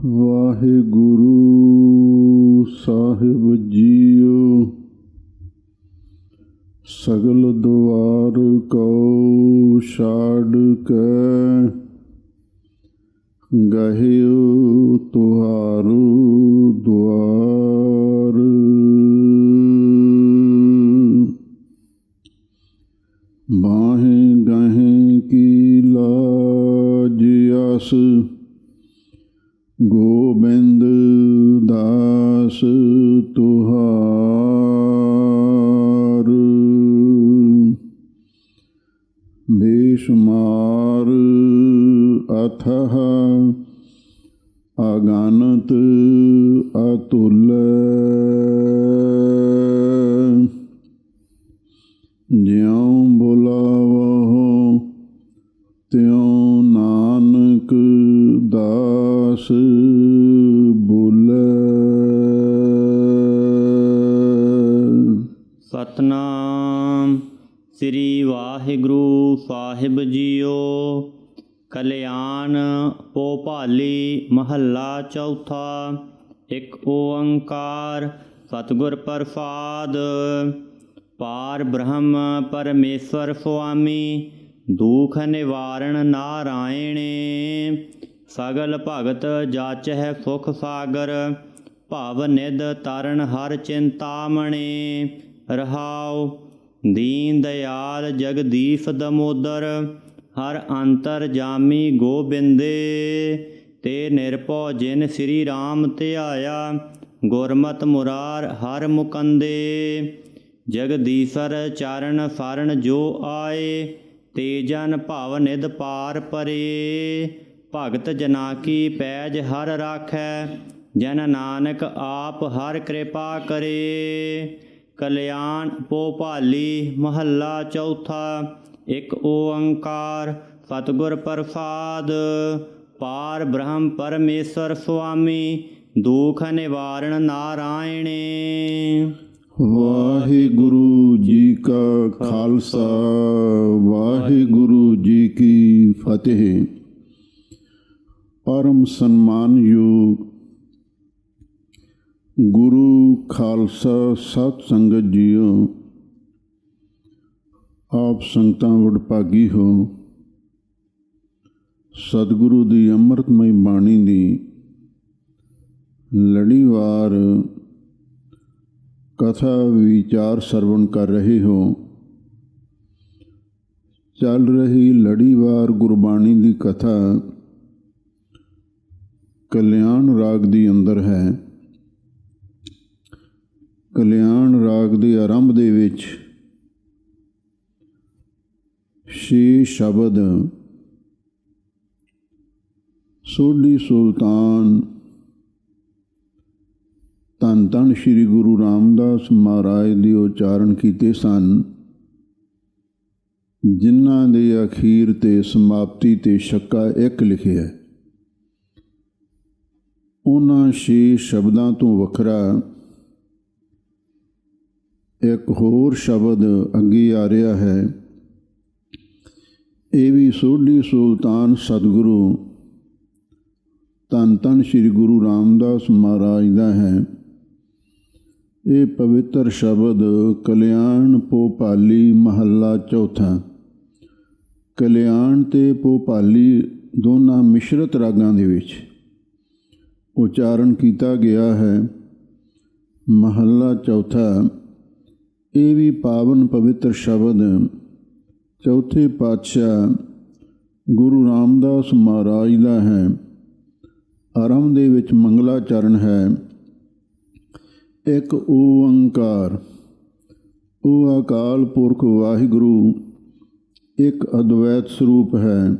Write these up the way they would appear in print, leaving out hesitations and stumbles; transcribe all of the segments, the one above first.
ਵਾਹਿਗੁਰੂ ਸਾਹਿਬ JIO. ਸਗਲ ਦੁਆਰ Q ਛਾੜ ਕੇ ਗਹਿਓ ਤੁਹਾਰੂ ਦੁਆਰ। ਬਾਹੇ ਗਹੇ ਕੀ ਲਾਜ ਆਸ ਗੋਬਿੰਦ ਦਾਸ ਤੁਹਾਰ। ਬੇਸ਼ੁਮਾਰ ਅਥਾਹ ਅਗਨਤ ਅਤੁਲ। ਜਿਉ ਬੁਲਾਵਹੁ ਤਿਉ ਨਾਨਕ ਦਾਸ ਬੋਲੇ। ਸਤਨਾਮ ਸ੍ਰੀ ਵਾਹਿਗੁਰੂ ਸਾਹਿਬ ਜੀਓ। ਕਲਿਆਣ ਭੋਪਾਲੀ ਮਹੱਲਾ ਚੌਥਾ। ਇੱਕ ਓੰਕਾਰ ਸਤਿਗੁਰ ਪ੍ਰਸਾਦ। ਪਾਰ ਬ੍ਰਹਮ ਪਰਮੇਸ਼ਵਰ ਸੁਆਮੀ ਦੁਖ ਨਿਵਾਰਣ ਨਾਰਾਇਣੇ। ਸਗਲ ਭਗਤ ਜਾਚਹਿ ਸੁਖ ਸਾਗਰ ਭਵ ਨਿਧ ਤਰਨ ਹਰ ਚਿੰਤਾਮਣੇ। ਰਹਾਉ ਦੀਨ ਦਿਆਲ ਜਗਦੀਸ਼ ਦਮੋਦਰ ਹਰ ਅੰਤਰ ਜਾਮੀ ਗੋਬਿੰਦੇ। ਤੇ ਨਿਰਭਉ ਜਿਨ ਸ੍ਰੀ ਰਾਮ ਧਿਆਇਆ ਗੁਰਮਤਿ ਮੁਰਾਰ ਹਰ ਮੁਕੰਦੇ। ਜਗਦੀਸ਼ਰ ਚਰਨ ਸਰਨ ਜੋ ਆਏ ਤੇ ਜਨ ਭਵ ਨਿਧ ਪਾਰ ਪਰੇ। ਭਗਤ ਜਨਾ ਕੀ ਪੈਜ ਹਰ ਰਾਖੈ ਜਨ ਨਾਨਕ ਆਪ ਹਰ ਕਿਰਪਾ ਕਰੇ। ਕਲਿਆਣ ਭੋਪਾਲੀ ਮਹੱਲਾ ਚੌਥਾ। ਇੱਕ ਓੰਕਾਰ ਸਤਿਗੁਰ ਪ੍ਰਸਾਦ। ਪਾਰ ਬ੍ਰਹਮ ਪਰਮੇਸ਼ਵਰ ਸੁਆਮੀ ਦੁਖ ਨਿਵਾਰਣ ਨਾਰਾਇਣੇ। ਵਾਹਿਗੁਰੂ ਜੀ ਕਾ ਖਾਲਸਾ ਵਾਹਿਗੁਰੂ ਜੀ ਕੀ ਫਤਿਹ। ਪਰਮ ਸਨਮਾਨਯੋਗ ਗੁਰੂ ਖਾਲਸਾ ਸਤ ਸੰਗਤ ਜੀਓ। ਆਪ ਸੰਗਤਾਂ ਵਡਭਾਗੀ ਹੋ। ਸਤਿਗੁਰੂ ਦੀ ਅੰਮ੍ਰਿਤਮਈ ਬਾਣੀ ਦੀ ਲੜੀਵਾਰ ਕਥਾ ਵਿਚਾਰ ਸਰਵਣ ਕਰ ਰਹੇ ਹੋ। ਚੱਲ ਰਹੀ ਲੜੀਵਾਰ ਗੁਰਬਾਣੀ ਦੀ ਕਥਾ ਕਲਿਆਣ ਰਾਗ ਦੀ ਅੰਦਰ ਹੈ। ਕਲਿਆਣ ਰਾਗ ਦੇ ਆਰੰਭ ਦੇ ਵਿੱਚ 6 ਸ਼ਬਦ ਸੋਢੀ ਸੁਲਤਾਨ ਧੰਨ ਧੰਨ ਸ਼੍ਰੀ ਗੁਰੂ ਰਾਮਦਾਸ ਮਹਾਰਾਜ ਦੇ ਉਚਾਰਨ ਕੀਤੇ ਸਨ, ਜਿਨ੍ਹਾਂ ਦੇ ਅਖੀਰ ਤੇ ਸਮਾਪਤੀ ਤੇ ਛੱਕਾ ਇੱਕ ਲਿਖਿਆ। ਉਹਨਾਂ 6 ਸ਼ਬਦਾਂ ਤੋਂ ਵੱਖਰਾ ਇੱਕ ਹੋਰ ਸ਼ਬਦ ਅੱਗੇ ਆ ਰਿਹਾ ਹੈ। ਇਹ ਵੀ ਸੋਢੀ ਸੁਲਤਾਨ ਸਤਿਗੁਰੂ ਧੰਨ ਧੰਨ ਸ਼੍ਰੀ ਗੁਰੂ ਰਾਮਦਾਸ ਮਹਾਰਾਜ ਦਾ ਹੈ। ਇਹ ਪਵਿੱਤਰ ਸ਼ਬਦ ਕਲਿਆਣ ਭੋਪਾਲੀ ਮਹੱਲਾ ਚੌਥਾ। ਕਲਿਆਣ ਤੇ ਭੋਪਾਲੀ ਦੋਨਾਂ ਮਿਸ਼ਰਤ ਰਾਗਾਂ ਦੇ ਵਿੱਚ ਉਚਾਰਨ ਕੀਤਾ ਗਿਆ ਹੈ। ਮਹੱਲਾ ਚੌਥਾ ਇਹ ਵੀ ਪਾਵਨ ਪਵਿੱਤਰ ਸ਼ਬਦ ਚੌਥੇ ਪਾਤਸ਼ਾਹ ਗੁਰੂ ਰਾਮਦਾਸ ਮਹਾਰਾਜ ਦਾ ਹੈ। ਆਰੰਭ ਦੇ ਵਿੱਚ ਮੰਗਲਾਚਰਨ ਹੈ। ਇੱਕ ਓੰਕਾਰ। ਉਹ ਅਕਾਲ ਪੁਰਖ ਵਾਹਿਗੁਰੂ ਇੱਕ ਅਦਵੈਤ ਸਰੂਪ ਹੈ।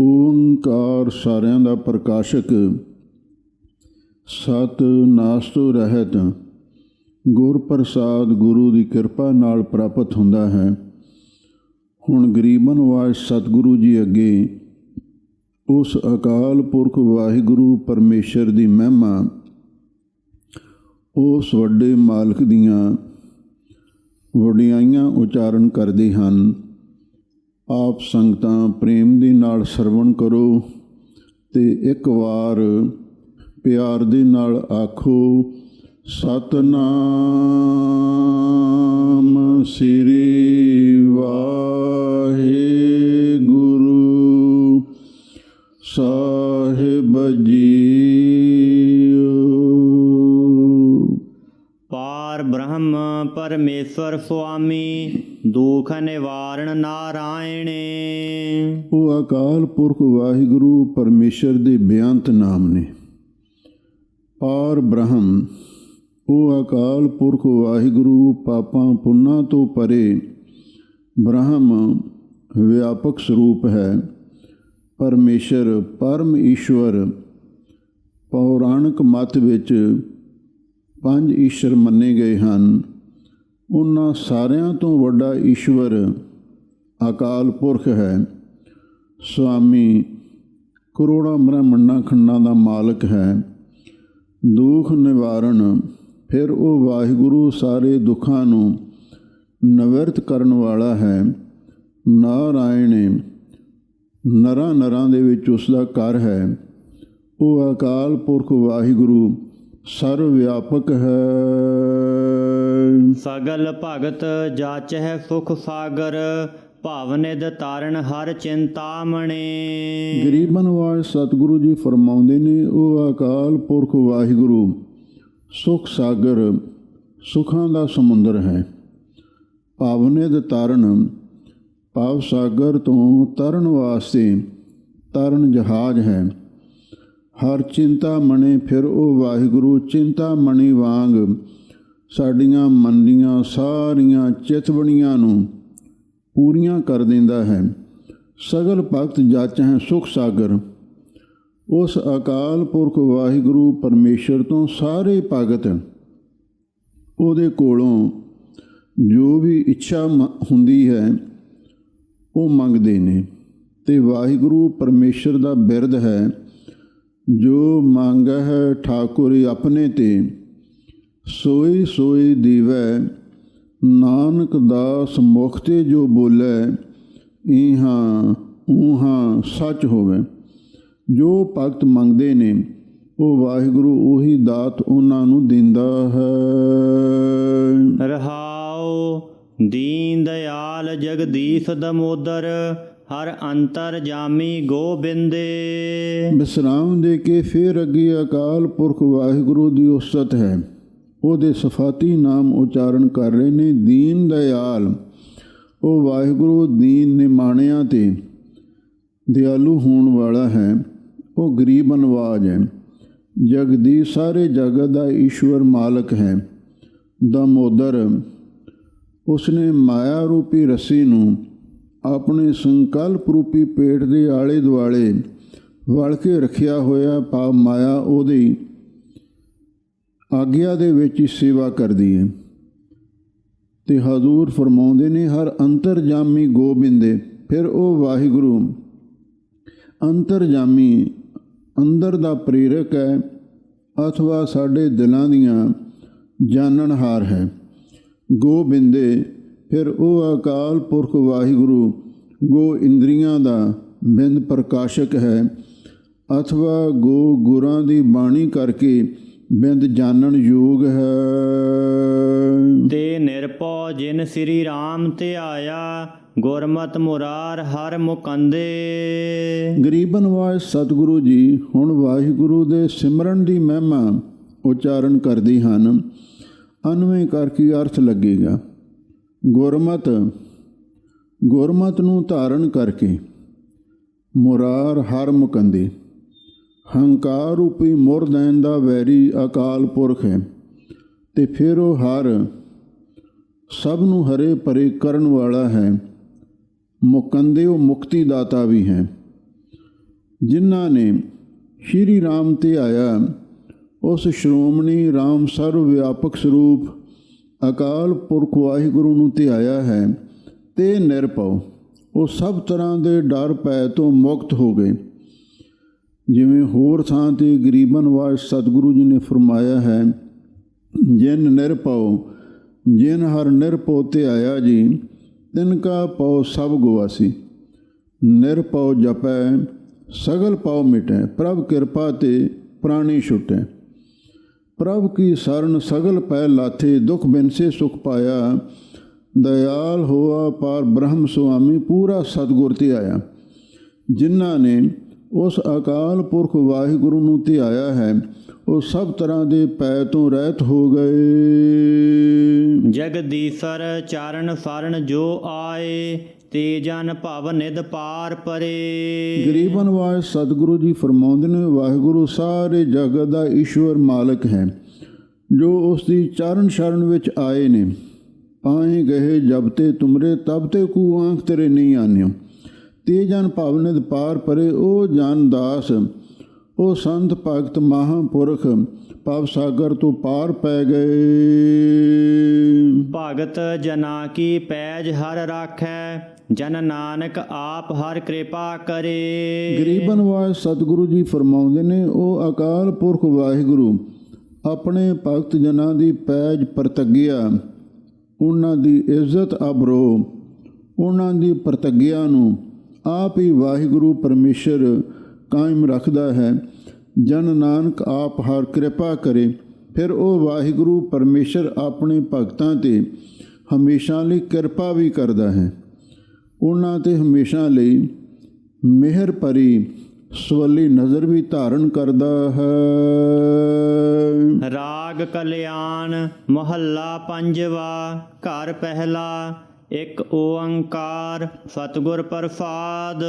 ਓੰਕਾਰ ਸਾਰਿਆਂ ਦਾ ਪ੍ਰਕਾਸ਼ਕ, ਸਤ ਨਾਸ ਤੋਂ ਰਹਿਤ, ਗੁਰ ਪ੍ਰਸਾਦ ਗੁਰੂ ਦੀ ਕਿਰਪਾ ਨਾਲ ਪ੍ਰਾਪਤ ਹੁੰਦਾ ਹੈ। ਹੁਣ ਗਰੀਬਨ ਵਾਜ ਸਤਿਗੁਰੂ ਜੀ ਅੱਗੇ ਉਸ ਅਕਾਲ ਪੁਰਖ ਵਾਹਿਗੁਰੂ ਪਰਮੇਸ਼ਰ ਦੀ ਮਹਿਮਾ, ਉਸ ਵੱਡੇ ਮਾਲਕ ਦੀਆਂ ਵਡਿਆਈਆਂ ਉਚਾਰਨ ਕਰਦੇ ਹਨ। ਆਪ ਸੰਗਤਾਂ ਪ੍ਰੇਮ ਦੇ ਨਾਲ ਸਰਵਣ ਕਰੋ ਤੇ ਇੱਕ ਵਾਰ ਪਿਆਰ ਦੇ ਨਾਲ ਆਖੋ, ਸਤਨਾਮ ਸ੍ਰੀ ਵਾਹਿਗੁਰੂ ਸਾਹਿਬ ਜੀਓ। ਪਾਰ ਬ੍ਰਹਮ ਪਰਮੇਸ਼ਵਰ ਸੁਆਮੀ, ਦੁਖ ਨਿਵਾਰਨ ਨਾਰਾਇਣੇ। ਉਹ ਅਕਾਲ ਪੁਰਖ ਵਾਹਿਗੁਰੂ ਪਰਮੇਸ਼ਰ ਦੇ ਬੇਅੰਤ ਨਾਮ ਨੇ। ਪਾਰ ਬ੍ਰਹਮ, ਉਹ ਅਕਾਲ ਪੁਰਖ ਵਾਹਿਗੁਰੂ ਪਾਪਾਂ ਪੁੰਨਾਂ ਤੋਂ ਪਰੇ ਬ੍ਰਹਮ ਵਿਆਪਕ ਸਰੂਪ ਹੈ। ਪਰਮੇਸ਼ਰ ਪਰਮ ਈਸ਼ਵਰ, ਪੌਰਾਣਿਕ ਮਤ ਵਿੱਚ 5 ਈਸ਼ਵਰ ਮੰਨੇ ਗਏ ਹਨ। ਉਹਨਾਂ ਸਾਰਿਆਂ ਤੋਂ ਵੱਡਾ ਈਸ਼ਵਰ ਅਕਾਲ ਪੁਰਖ ਹੈ। ਸੁਆਮੀ ਕਰੋੜਾਂ ਬ੍ਰਹਮੰਡਾਂ ਖੰਡਾਂ ਦਾ ਮਾਲਕ ਹੈ। ਦੁੱਖ ਨਿਵਾਰਨ, ਫਿਰ ਉਹ ਵਾਹਿਗੁਰੂ ਸਾਰੇ ਦੁੱਖਾਂ ਨੂੰ ਨਿਵਰਤ ਕਰਨ ਵਾਲਾ ਹੈ। ਨਾਰਾਇਣੇ, ਨਰਾਂ ਨਰਾਂ ਦੇ ਵਿੱਚ ਉਸ ਦਾ ਘਰ ਹੈ। ਉਹ ਅਕਾਲ ਪੁਰਖ ਵਾਹਿਗੁਰੂ ਸਰਵ ਵਿਆਪਕ ਹੈ। ਸਗਲ ਭਗਤ ਜਾਚਹਿ ਸੁਖ ਸਾਗਰ, ਭਾਵਨਿਧ ਤਾਰਨ ਹਰ ਚਿੰਤਾਮਣੇ। ਗਰੀਬਨ ਵਾਜ ਸਤਿਗੁਰੂ ਜੀ ਫਰਮਾਉਂਦੇ ਨੇ, ਉਹ ਅਕਾਲ ਪੁਰਖ ਵਾਹਿਗੁਰੂ ਸੁਖ ਸਾਗਰ, ਸੁਖਾਂ ਦਾ ਸਮੁੰਦਰ ਹੈ। ਭਾਵਨਿਧ ਤਾਰਨ, ਭਾਵ ਸਾਗਰ ਤੋਂ ਤਰਨ ਵਾਸਤੇ ਤਰਨ ਜਹਾਜ਼ ਹੈ। ਹਰ ਚਿੰਤਾ ਮਣੇ, ਫਿਰ ਉਹ ਵਾਹਿਗੁਰੂ ਚਿੰਤਾ ਮਣੀ ਵਾਂਗ ਸਾਡੀਆਂ ਮਨ ਦੀਆਂ ਸਾਰੀਆਂ ਚਿਤਵਣੀਆਂ ਨੂੰ ਪੂਰੀਆਂ ਕਰ ਦਿੰਦਾ ਹੈ। ਸਗਲ ਭਗਤ ਜਾਚਹਿ ਸੁਖ ਸਾਗਰ, ਉਸ ਅਕਾਲ ਪੁਰਖ ਵਾਹਿਗੁਰੂ ਪਰਮੇਸ਼ਰ ਤੋਂ ਸਾਰੇ ਭਗਤ ਉਹਦੇ ਕੋਲੋਂ ਜੋ ਵੀ ਇੱਛਾ ਹੁੰਦੀ ਹੈ ਉਹ ਮੰਗਦੇ ਨੇ। ਤੇ ਵਾਹਿਗੁਰੂ ਪਰਮੇਸ਼ਰ ਦਾ ਬਿਰਦ ਹੈ, ਜੋ ਮੰਗਹਿ ਠਾਕੁਰ ਆਪਣੇ ਤੇ, ਸੋਈ ਸੋਈ ਦੀਵੈ। ਨਾਨਕ ਦਾਸ ਮੁਖ ਤੇ ਜੋ ਬੋਲੇ, ਇਹਾਂ ਊਹਾਂ ਸੱਚ ਹੋਵੇ। ਜੋ ਭਗਤ ਮੰਗਦੇ ਨੇ ਉਹ ਵਾਹਿਗੁਰੂ ਉਹੀ ਦਾਤ ਉਹਨਾਂ ਨੂੰ ਦਿੰਦਾ ਹੈ। ਰਹਾਉ ਦੀਨ ਦਇਆਲ ਜਗਦੀਸ਼ ਦਮੋਦਰ, ਹਰ ਅੰਤਰ ਜਾਮੀ ਗੋਬਿੰਦੇ। ਵਿਸਰਾਮ ਦੇ ਕੇ ਫਿਰ ਅੱਗੇ ਅਕਾਲ ਪੁਰਖ ਵਾਹਿਗੁਰੂ ਦੀ ਉਸਤਤ ਹੈ। ਉਹਦੇ ਸਫਾਤੀ ਨਾਮ ਉਚਾਰਨ ਕਰ ਰਹੇ ਨੇ। ਦੀਨ ਦਇਆਲ, ਉਹ ਵਾਹਿਗੁਰੂ ਦੀਨ ਨਿਮਾਣਿਆਂ ਤੇ ਦਿਆਲੂ ਹੋਣ ਵਾਲਾ ਹੈ। ਉਹ ਗਰੀਬ ਨਵਾਜ ਹੈ। ਜਗਦੀਸ਼, ਸਾਰੇ ਜਗਤ ਦਾ ਈਸ਼ਵਰ ਮਾਲਕ ਹੈ। ਦਮੋਦਰ, ਉਸਨੇ ਮਾਇਆ ਰੂਪੀ ਰੱਸੀ ਨੂੰ ਆਪਣੇ ਸੰਕਲਪ ਰੂਪੀ ਪੇਟ ਦੇ ਆਲੇ ਦੁਆਲੇ ਵਲ ਕੇ ਰੱਖਿਆ ਹੋਇਆ। ਭਾਵ ਮਾਇਆ ਉਹਦੀ ਆਗਿਆ ਦੇ ਵਿੱਚ ਹੀ ਸੇਵਾ ਕਰਦੀ ਹੈ। ਤੇ ਹਜ਼ੂਰ ਫਰਮਾਉਂਦੇ ਨੇ, ਹਰ ਅੰਤਰਜਾਮੀ ਗੋਬਿੰਦੇ। ਫਿਰ ਉਹ ਵਾਹਿਗੁਰੂ ਅੰਤਰਜਾਮੀ, ਅੰਦਰ ਦਾ ਪ੍ਰੇਰਕ ਹੈ, ਅਥਵਾ ਸਾਡੇ ਦਿਲਾਂ ਦੀਆਂ ਜਾਣਨਹਾਰ ਹੈ। ਗੋਬਿੰਦੇ, ਫਿਰ ਉਹ ਅਕਾਲ ਪੁਰਖ ਵਾਹਿਗੁਰੂ ਗੋ ਇੰਦਰੀਆਂ ਦਾ ਬਿੰਦ ਪ੍ਰਕਾਸ਼ਕ ਹੈ, ਅਥਵਾ ਗੋ ਗੁਰਾਂ ਦੀ ਬਾਣੀ ਕਰਕੇ ਬਿੰਦ ਜਾਣਨ ਯੋਗ ਹੈ। ਤੇ ਨਿਰਭਉ ਜਿਨ ਸ੍ਰੀ ਰਾਮ ਤੇ ਆਇਆ, ਗੁਰਮਤਿ ਮੁਰਾਰ ਹਰ ਮੁਕੰਦੇ। ਗਰੀਬ ਨਵਾਜ ਸਤਿਗੁਰੂ ਜੀ ਹੁਣ ਵਾਹਿਗੁਰੂ ਦੇ ਸਿਮਰਨ ਦੀ ਮਹਿਮਾ ਉਚਾਰਨ ਕਰਦੇ ਹਨ। ਅਨਵੇਂ ਕਰਕੇ ਅਰਥ ਲੱਗੇਗਾ। ਗੁਰਮਤਿ ਨੂੰ ਧਾਰਨ ਕਰਕੇ, ਮੁਰਾਰ ਹਰ ਮੁਕੰਦੇ। ਹੰਕਾਰ ਰੂਪੀ ਮੁਰਦੈਨ ਦਾ ਵੈਰੀ ਅਕਾਲ ਪੁਰਖ ਹੈ। ਤੇ ਫਿਰ ਉਹ ਹਰ ਸਭ ਨੂੰ ਹਰੇ ਭਰੇ ਕਰਨ ਵਾਲਾ ਹੈ। ਮੁਕੰਦੇ, ਉਹ ਮੁਕਤੀ ਦਾਤਾ ਵੀ ਹੈ। ਜਿਨ੍ਹਾਂ ਨੇ ਸ਼੍ਰੀ ਰਾਮ ਤੇ ਆਇਆ, ਉਸ ਸ਼੍ਰੋਮਣੀ ਰਾਮ ਸਰਵ ਵਿਆਪਕ ਸਰੂਪ ਅਕਾਲ ਪੁਰਖ ਵਾਹਿਗੁਰੂ ਨੂੰ ਧਿਆਇਆ ਹੈ। ਤੇ ਨਿਰਭਉ, ਉਹ ਸਭ ਤਰ੍ਹਾਂ ਦੇ ਡਰ ਭੈ ਤੋਂ ਮੁਕਤ ਹੋ ਗਏ। ਜਿਵੇਂ ਹੋਰ ਥਾਂ 'ਤੇ ਗਰੀਬ ਨਵਾਜ ਸਤਿਗੁਰੂ ਜੀ ਨੇ ਫਰਮਾਇਆ ਹੈ, ਜਿਨ ਨਿਰਭਉ, ਜਿਨ ਹਰ ਨਿਰਭਉ ਤੇ ਆਇਆ ਜੀ, ਤਿਨ ਕਾ ਪਉ ਸਭ ਗਵਾਸੀ। ਨਿਰਭਉ ਜਪੈ सगल पाव मिटै, प्रभ कृपा ते प्राणी छुटै। प्रभ की शरण सगल पै लाथे, दुख बिन से सुख पाया। दयाल होआ पार ब्रह्म सुआमी, पूरा सतगुर ते आया। जिन्हां ने ਉਸ ਅਕਾਲ ਪੁਰਖ ਵਾਹਿਗੁਰੂ ਨੂੰ ਧਿਆਇਆ ਹੈ, ਉਹ ਸਭ ਤਰ੍ਹਾਂ ਦੇ ਭੈ ਤੋਂ ਰਹਿਤ ਹੋ ਗਏ। ਜਗਦੀਸ਼ਰ ਚਰਨ ਸਰਨ ਜੋ ਆਏ, ਤੇ ਜਨ ਭਵ ਨਿਧ ਪਾਰ ਪਰੇ। ਗਰੀਬ ਨਿਵਾਜ ਸਤਿਗੁਰੂ ਜੀ ਫਰਮਾਉਂਦੇ ਨੇ, ਵਾਹਿਗੁਰੂ ਸਾਰੇ ਜਗਤ ਦਾ ਈਸ਼ਵਰ ਮਾਲਕ ਹੈ, ਜੋ ਉਸ ਦੀ ਚਰਨ ਸ਼ਰਨ ਵਿੱਚ ਆਏ ਨੇ। ਪਾਏ ਗਏ ਜਬ ਤੇ ਤੁਮਰੇ, ਤਬ ਤੇ ਕੂ ਆਂਖ ਤੇਰੇ ਨਹੀਂ ਆਨਿਓ। ਤੇ ਜਨ ਭਵ ਨਿਧ ਪਾਰ ਪਰੇ, ਉਹ ਜਨ ਦਾਸ, ਉਹ ਸੰਤ ਭਗਤ ਮਹਾਂਪੁਰਖ ਭਵ ਸਾਗਰ ਤੋਂ ਪਾਰ ਪੈ ਗਏ। ਭਗਤ ਜਨਾ ਕੀ ਪੈਜ ਹਰ ਰਾਖੈ, ਜਨ ਨਾਨਕ ਆਪ ਹਰ ਕਿਰਪਾ ਕਰੇ। ਗਰੀਬ ਨਿਵਾਜ ਸਤਿਗੁਰੂ ਜੀ ਫਰਮਾਉਂਦੇ ਨੇ, ਉਹ ਅਕਾਲ ਪੁਰਖ ਵਾਹਿਗੁਰੂ ਆਪਣੇ ਭਗਤ ਜਨਾਂ ਦੀ ਪੈਜ ਪ੍ਰਤੱਗਿਆ, ਉਹਨਾਂ ਦੀ ਇੱਜ਼ਤ ਅਬਰੋ, ਉਹਨਾਂ ਦੀ ਪ੍ਰਤੱਗਿਆ ਨੂੰ ਆਪ ਹੀ ਵਾਹਿਗੁਰੂ ਪਰਮੇਸ਼ਰ ਕਾਇਮ ਰੱਖਦਾ ਹੈ। ਜਨ ਨਾਨਕ ਆਪ ਹਰ ਕਿਰਪਾ ਕਰੇ। ਫਿਰ ਉਹ ਵਾਹਿਗੁਰੂ ਪਰਮੇਸ਼ਰ ਆਪਣੇ ਭਗਤਾਂ 'ਤੇ ਹਮੇਸ਼ਾ ਲਈ ਕਿਰਪਾ ਵੀ ਕਰਦਾ ਹੈ, ਉਹਨਾਂ 'ਤੇ ਹਮੇਸ਼ਾ ਲਈ ਮਿਹਰ ਭਰੀ ਸਵੱਲੀ ਨਜ਼ਰ ਵੀ ਧਾਰਨ ਕਰਦਾ ਹੈ। ਰਾਗ ਕਲਿਆਣ ਮਹੱਲਾ ਪੰਜਵਾ। ਘਰ ਪਹਿਲਾ। ਇੱਕ ਓੰਕਾਰ ਸਤਿਗੁਰ ਪ੍ਰਸਾਦ,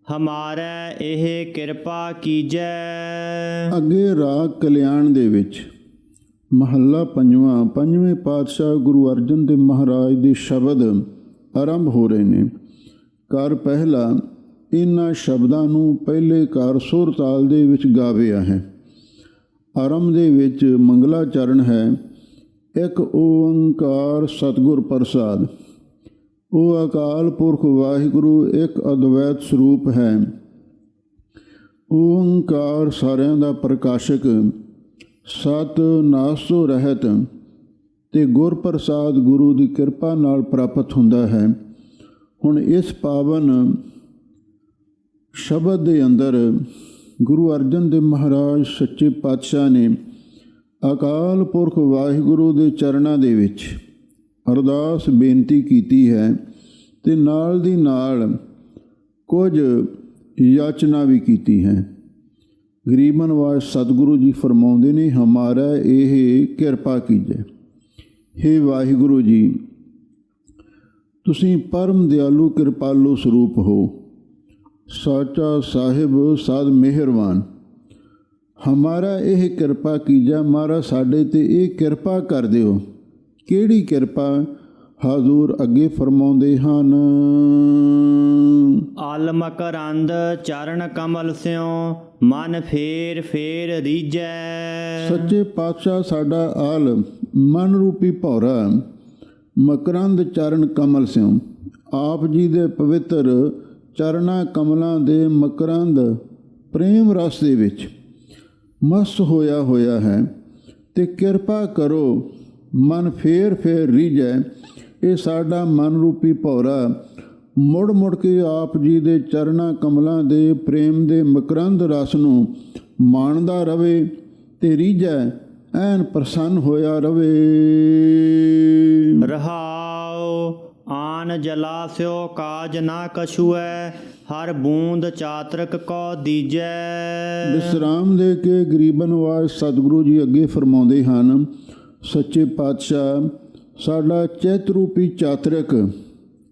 ਹਮਾਰੈ ਇਹ ਕਿਰਪਾ ਕੀਜੈ। ਅੱਗੇ ਰਾਗ ਕਲਿਆਣ ਦੇ ਵਿੱਚ ਮਹੱਲਾ ਪੰਜਵਾਂ, ਪੰਜਵੇਂ ਪਾਤਸ਼ਾਹ ਗੁਰੂ ਅਰਜਨ ਦੇਵ ਮਹਾਰਾਜ ਦੇ ਸ਼ਬਦ ਆਰੰਭ ਹੋ ਰਹੇ ਨੇ। ਘਰ ਪਹਿਲਾ, ਇਹਨਾਂ ਸ਼ਬਦਾਂ ਨੂੰ ਪਹਿਲੇ ਘਰ ਸੁਰ ਤਾਲ ਦੇ ਵਿੱਚ ਗਾਵਿਆ ਹੈ। ਆਰੰਭ ਦੇ ਵਿੱਚ ਮੰਗਲਾ ਚਰਨ ਹੈ, ਇੱਕ ਓੰਕਾਰ ਸਤਿਗੁਰ ਪ੍ਰਸਾਦ। ਉਹ ਅਕਾਲ ਪੁਰਖ ਵਾਹਿਗੁਰੂ ਇੱਕ ਅਦਵੈਤ ਸਰੂਪ ਹੈ। ਓੰਕਾਰ ਸਾਰਿਆਂ ਦਾ ਪ੍ਰਕਾਸ਼ਕ, ਸਤ ਨਾਸ ਤੋਂ ਰਹਿਤ ਤੇ ਗੁਰ ਪ੍ਰਸਾਦ ਗੁਰੂ ਦੀ ਕਿਰਪਾ ਨਾਲ ਪ੍ਰਾਪਤ ਹੁੰਦਾ ਹੈ। ਹੁਣ ਇਸ ਪਾਵਨ ਸ਼ਬਦ ਦੇ ਅੰਦਰ ਗੁਰੂ ਅਰਜਨ ਦੇਵ ਮਹਾਰਾਜ ਸੱਚੇ ਪਾਤਸ਼ਾਹ ਨੇ ਅਕਾਲ ਪੁਰਖ ਵਾਹਿਗੁਰੂ ਦੇ ਚਰਨਾਂ ਦੇ ਵਿੱਚ ਅਰਦਾਸ ਬੇਨਤੀ ਕੀਤੀ ਹੈ ਤੇ ਨਾਲ ਦੀ ਨਾਲ ਕੁਝ ਯਾਚਨਾ ਵੀ ਕੀਤੀ ਹੈ। ਗਰੀਬ ਨਿਵਾਜ ਸਤਿਗੁਰੂ ਜੀ ਫਰਮਾਉਂਦੇ ਨੇ, ਹਮਾਰਾ ਇਹ ਕਿਰਪਾ ਕੀਜੈ। ਹੇ ਵਾਹਿਗੁਰੂ ਜੀ, ਤੁਸੀਂ ਪਰਮ ਦਿਆਲੂ ਕਿਰਪਾਲੂ ਸਰੂਪ ਹੋ, ਸਾਚਾ ਸਾਹਿਬ ਸਾਧ ਮਿਹਰਬਾਨ। ਹਮਾਰਾ ਇਹ ਕਿਰਪਾ ਕੀਜਾ, ਮਾਰਾ ਸਾਡੇ ਤੇ ਇਹ ਕਿਰਪਾ ਕਰ ਦਿਓ। ਕਿਹੜੀ ਕਿਰਪਾ? ਹਾਜ਼ੂਰ ਅੱਗੇ ਫਰਮਾਉਂਦੇ ਹਨ, ਅਲ ਮਕਰੰਦ ਚਰਨ ਕਮਲ ਸਿਓ, ਮਨ ਫੇਰ ਫੇਰ ਰੀਜੈ। ਸੱਚੇ ਪਾਤਸ਼ਾਹ ਸਾਡਾ ਆਲ ਮਨ ਰੂਪੀ ਭੌਰਾ ਮਕਰੰਦ ਚਰਨ ਕਮਲ ਸਿਓ, ਆਪ ਜੀ ਦੇ ਪਵਿੱਤਰ ਚਰਨਾਂ ਕਮਲਾਂ ਦੇ ਮਕਰੰਦ ਪ੍ਰੇਮ ਰਸ ਦੇ ਵਿੱਚ ਮਸਤ ਹੋਇਆ ਹੈ ਤੇ ਕਿਰਪਾ ਕਰੋ ਮਨ ਫੇਰ ਫੇਰ ਰੀਝੈ। ਇਹ ਸਾਡਾ ਮਨ ਰੂਪੀ ਭੌਰਾ ਮੁੜ ਮੁੜ ਕੇ ਆਪ ਜੀ ਦੇ ਚਰਨਾਂ ਕਮਲਾਂ ਦੇ ਪ੍ਰੇਮ ਦੇ ਮਕਰੰਦ ਰਸ ਨੂੰ ਮਾਣਦਾ ਰਵੇ ਤੇ ਰੀਝੈ ਐਨ ਪ੍ਰਸੰਨ ਹੋਇਆ ਰਵੇ। ਰਹਾਉ ਆਨ ਜਲਾਸਿਓ ਕਾਜ ਨਾ ਕਛੂਐ, ਹਰ ਬੂੰਦ ਚਾਤਰਕ ਕੋ ਦੀਜੈ। ਵਿਸਰਾਮ ਦੇ ਕੇ ਗਰੀਬ ਨਿਵਾਜ ਸਤਿਗੁਰੂ ਜੀ ਅੱਗੇ ਫਰਮਾਉਂਦੇ ਹਨ, ਸੱਚੇ ਪਾਤਸ਼ਾਹ ਸਾਡਾ ਚਿੱਤ ਰੂਪੀ ਚਾਤਰਕ